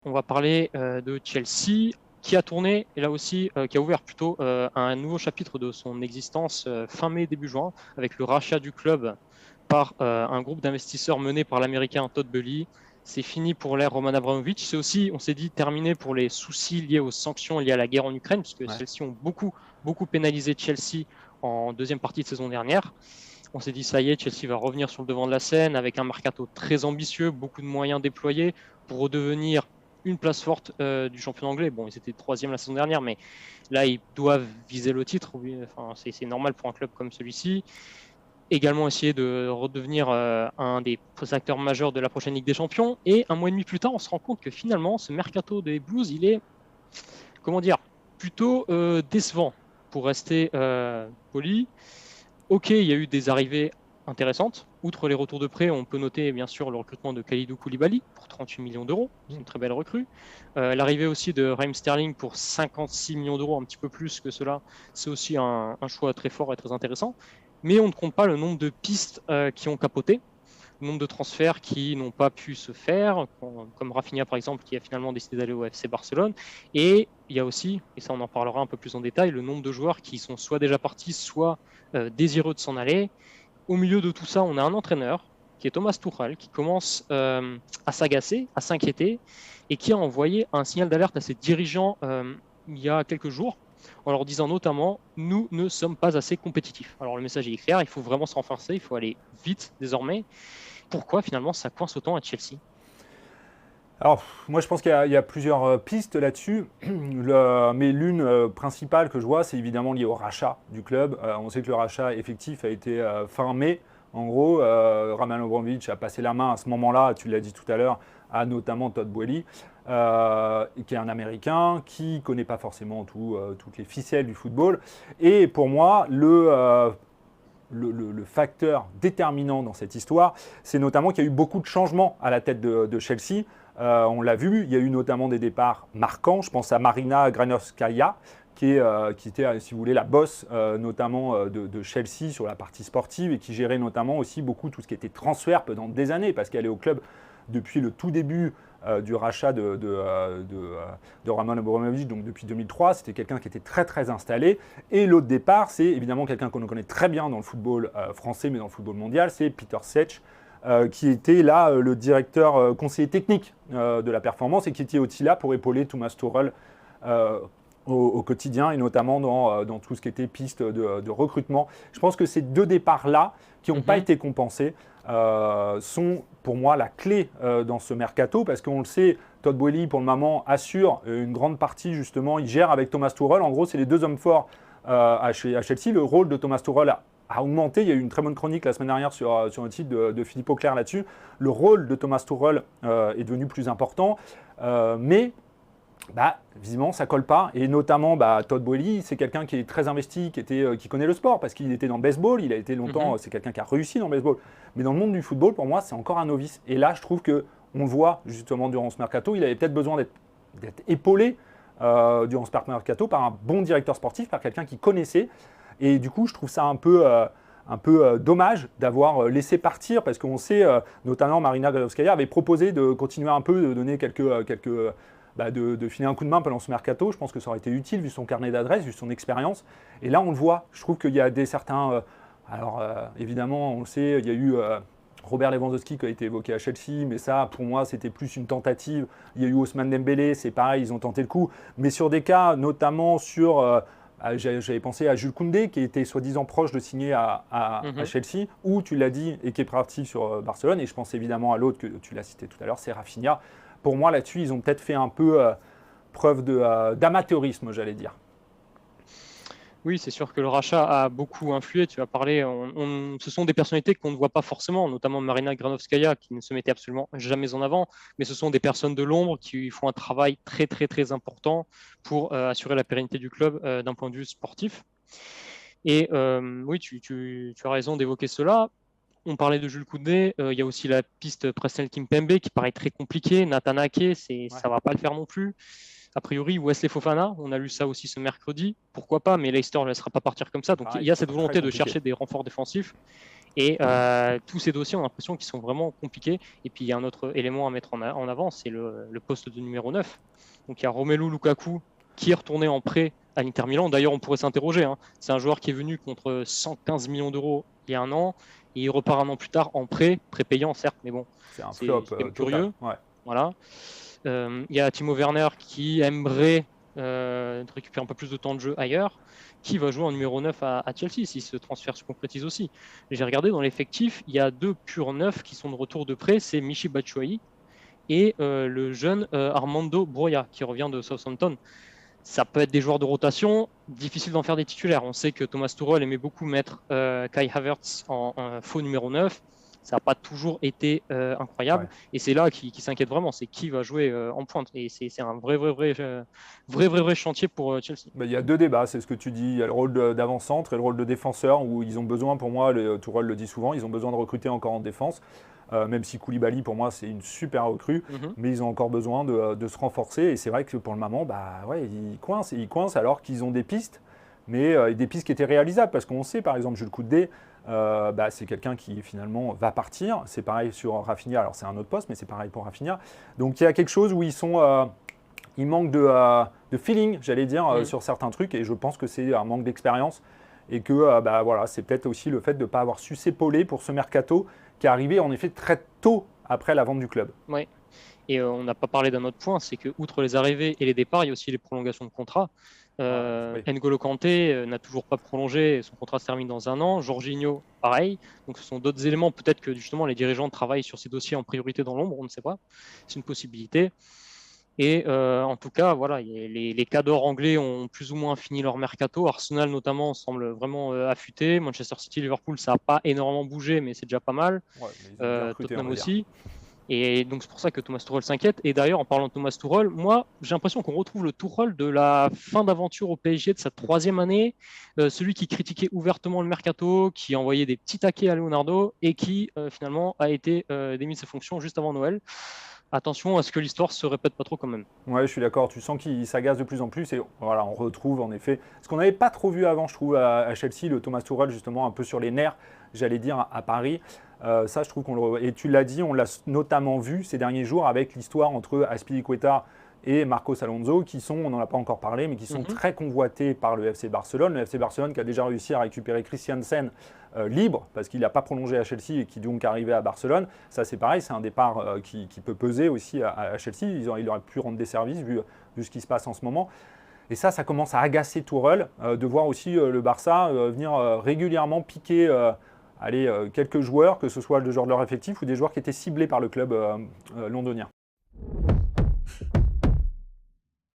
on va parler de Chelsea, qui a tourné, et là aussi, qui a ouvert plutôt un nouveau chapitre de son existence fin mai, début juin, avec le rachat du club par un groupe d'investisseurs mené par l'Américain Todd Boehly. C'est fini pour l'ère Roman Abramovich. C'est aussi, on s'est dit, terminé pour les soucis liés aux sanctions liées à la guerre en Ukraine, puisque Ouais. celles-ci ont beaucoup pénalisé Chelsea en deuxième partie de saison dernière. On s'est dit, ça y est, Chelsea va revenir sur le devant de la scène avec un mercato très ambitieux, beaucoup de moyens déployés pour redevenir une place forte du championnat anglais. Bon, ils étaient troisième la saison dernière, mais là, ils doivent viser le titre. Enfin, c'est normal pour un club comme celui-ci. Également essayer de redevenir un des acteurs majeurs de la prochaine Ligue des Champions. Et un mois et demi plus tard, on se rend compte que finalement, ce mercato des Blues, il est, comment dire, plutôt décevant, pour rester poli. Ok, il y a eu des arrivées intéressantes. Outre les retours de prêt, on peut noter bien sûr le recrutement de Kalidou Koulibaly pour 38 millions d'euros. C'est une très belle recrue. L'arrivée aussi de Raheem Sterling pour 56 millions d'euros, un petit peu plus que cela. C'est aussi un choix très fort et très intéressant. Mais on ne compte pas le nombre de pistes qui ont capoté, le nombre de transferts qui n'ont pas pu se faire, comme Rafinha par exemple, qui a finalement décidé d'aller au FC Barcelone. Et il y a aussi, et ça on en parlera un peu plus en détail, le nombre de joueurs qui sont soit déjà partis, soit désireux de s'en aller. Au milieu de tout ça, on a un entraîneur qui est Thomas Tuchel, qui commence à s'agacer, à s'inquiéter, et qui a envoyé un signal d'alerte à ses dirigeants il y a quelques jours, en leur disant notamment « Nous ne sommes pas assez compétitifs ». Alors le message est clair, il faut vraiment se renforcer, il faut aller vite désormais. Pourquoi finalement ça coince autant à Chelsea? Alors, moi, je pense qu'il y a plusieurs pistes là-dessus. Mais l'une principale que je vois, c'est évidemment lié au rachat du club. On sait que le rachat effectif a été fin mai. En gros, Roman Abramovich a passé la main à ce moment-là, tu l'as dit tout à l'heure, à notamment Todd Boehly, qui est un Américain, qui ne connaît pas forcément toutes les ficelles du football. Et pour moi, le facteur déterminant dans cette histoire, c'est notamment qu'il y a eu beaucoup de changements à la tête de Chelsea. On l'a vu, il y a eu notamment des départs marquants. Je pense à Marina Granovskaya, qui était, si vous voulez, la boss notamment de Chelsea sur la partie sportive et qui gérait notamment aussi beaucoup tout ce qui était transfert pendant des années, parce qu'elle est au club depuis le tout début du rachat de Roman Abramovich, donc depuis 2003. C'était quelqu'un qui était très très installé. Et l'autre départ, c'est évidemment quelqu'un qu'on connaît très bien dans le football français, mais dans le football mondial, c'est Peter Cech, qui était là le directeur conseiller technique de la performance et qui était aussi là pour épauler Thomas Tuchel au quotidien et notamment dans tout ce qui était piste de recrutement. Je pense que ces deux départs-là, qui n'ont pas été compensés, sont pour moi la clé dans ce mercato parce qu'on le sait, Todd Boehly pour le moment assure une grande partie justement, il gère avec Thomas Tuchel. En gros, c'est les deux hommes forts à Chelsea. Le rôle de Thomas Tuchel a augmenté. Il y a eu une très bonne chronique la semaine dernière sur un titre de Philippe Auclair là-dessus. Le rôle de Thomas Tuchel est devenu plus important, mais visiblement, ça colle pas. Et notamment, Todd Boehly, c'est quelqu'un qui est très investi, qui connaît le sport, parce qu'il était dans le baseball, il a été longtemps, c'est quelqu'un qui a réussi dans le baseball. Mais dans le monde du football, pour moi, c'est encore un novice. Et là, je trouve qu'on le voit justement durant ce mercato, il avait peut-être besoin d'être épaulé durant ce mercato par un bon directeur sportif, par quelqu'un qui connaissait. Et du coup, je trouve ça un peu dommage d'avoir laissé partir, parce qu'on sait, notamment Marina Granovskaya avait proposé de continuer un peu, de donner de filer un coup de main pendant ce mercato. Je pense que ça aurait été utile vu son carnet d'adresses, vu son expérience. Et là, on le voit. Je trouve qu'il y a certains. Évidemment, on le sait, il y a eu Robert Lewandowski qui a été évoqué à Chelsea, mais ça, pour moi, c'était plus une tentative. Il y a eu Ousmane Dembélé, c'est pareil, ils ont tenté le coup. Mais sur des cas, notamment sur. J'avais pensé à Jules Koundé, qui était soi-disant proche de signer à Chelsea, ou tu l'as dit, et qui est parti sur Barcelone. Et je pense évidemment à l'autre que tu l'as cité tout à l'heure, c'est Rafinha. Pour moi, là-dessus, ils ont peut-être fait un peu preuve d'amateurisme, j'allais dire. Oui, c'est sûr que le rachat a beaucoup influé. Tu as parlé, ce sont des personnalités qu'on ne voit pas forcément, notamment Marina Granovskaya, qui ne se mettait absolument jamais en avant, mais ce sont des personnes de l'ombre qui font un travail très, très, très important pour assurer la pérennité du club d'un point de vue sportif. Et oui, tu as raison d'évoquer cela. On parlait de Jules Koundé, il y a aussi la piste Presnel Kimpembe qui paraît très compliquée. Nathan Ake, ça ne va pas le faire non plus. A priori, Wesley Fofana, on a lu ça aussi ce mercredi. Pourquoi pas, mais Leicester ne laissera pas partir comme ça. Donc il y a cette volonté de chercher des renforts défensifs. Et tous ces dossiers, on a l'impression qu'ils sont vraiment compliqués. Et puis il y a un autre élément à mettre en avant, c'est le poste de numéro 9. Donc il y a Romelu Lukaku qui est retourné en prêt à l'Inter Milan. D'ailleurs, on pourrait s'interroger. Hein. C'est un joueur qui est venu contre 115 millions d'euros il y a un an. Et il repart un an plus tard en prêt, prépayant certes, mais bon, c'est un flop curieux. Ouais. Voilà. Il y a Timo Werner qui aimerait récupérer un peu plus de temps de jeu ailleurs, qui va jouer en numéro 9 à Chelsea si ce transfert se concrétise aussi. J'ai regardé dans l'effectif, il y a 2 purs neufs qui sont de retour de prêt, c'est Michy Batshuayi et le jeune Armando Broja qui revient de Southampton. Ça peut être des joueurs de rotation, difficile d'en faire des titulaires. On sait que Thomas Tuchel aimait beaucoup mettre Kai Havertz en faux numéro 9. Ça n'a pas toujours été incroyable. Ouais. Et c'est là qui s'inquiète vraiment, c'est qui va jouer en pointe. Et c'est un vrai chantier pour Chelsea. Il y a 2 débats, c'est ce que tu dis. Il y a le rôle d'avant-centre et le rôle de défenseur, où ils ont besoin, pour moi, Tuchel le dit souvent, ils ont besoin de recruter encore en défense. Même si Koulibaly, pour moi, c'est une super recrue, mais ils ont encore besoin de se renforcer. Et c'est vrai que pour le moment, ils coincent alors qu'ils ont des pistes, mais des pistes qui étaient réalisables. Parce qu'on sait, par exemple, Jules Koundé, c'est quelqu'un qui finalement va partir. C'est pareil sur Rafinha, alors c'est un autre poste, mais c'est pareil pour Rafinha. Donc il y a quelque chose où ils manquent de feeling, j'allais dire, sur certains trucs, et je pense que c'est un manque d'expérience. Et que c'est peut-être aussi le fait de ne pas avoir su s'épauler pour ce mercato qui est arrivé en effet très tôt après la vente du club. Oui, et on n'a pas parlé d'un autre point, c'est que outre les arrivées et les départs, il y a aussi les prolongations de contrat. N'Golo Kanté n'a toujours pas prolongé, son contrat se termine dans 1 an. Jorginho, pareil. Donc ce sont d'autres éléments, peut-être que justement les dirigeants travaillent sur ces dossiers en priorité dans l'ombre, on ne sait pas. C'est une possibilité. Et en tout cas, voilà, les cadors anglais ont plus ou moins fini leur mercato. Arsenal notamment semble vraiment affûté. Manchester City, Liverpool, ça n'a pas énormément bougé, mais c'est déjà pas mal. Ouais, Tottenham aussi. Et donc c'est pour ça que Thomas Tuchel s'inquiète. Et d'ailleurs, en parlant de Thomas Tuchel, moi, j'ai l'impression qu'on retrouve le Tuchel de la fin d'aventure au PSG de sa 3e année, celui qui critiquait ouvertement le mercato, qui envoyait des petits taquets à Leonardo et qui finalement a été démis de ses fonctions juste avant Noël. Attention à ce que l'histoire se répète pas trop quand même. Ouais, je suis d'accord. Tu sens qu'il s'agace de plus en plus et voilà, on retrouve en effet ce qu'on n'avait pas trop vu avant, je trouve, à Chelsea, le Thomas Tuchel justement un peu sur les nerfs, j'allais dire, à Paris. Ça, je trouve et tu l'as dit, on l'a notamment vu ces derniers jours avec l'histoire entre Azpilicueta et Marcos Alonso, qui sont, on n'en a pas encore parlé, mais qui sont très convoités par le FC Barcelone. Le FC Barcelone qui a déjà réussi à récupérer Christiansen libre, parce qu'il n'a pas prolongé à Chelsea et qui donc arrivait à Barcelone. Ça, c'est pareil, c'est un départ qui peut peser aussi à Chelsea. Il aurait pu rendre des services vu ce qui se passe en ce moment. Et ça commence à agacer Tuchel de voir aussi le Barça venir régulièrement piquer quelques joueurs, que ce soit le joueur de leur effectif ou des joueurs qui étaient ciblés par le club londonien.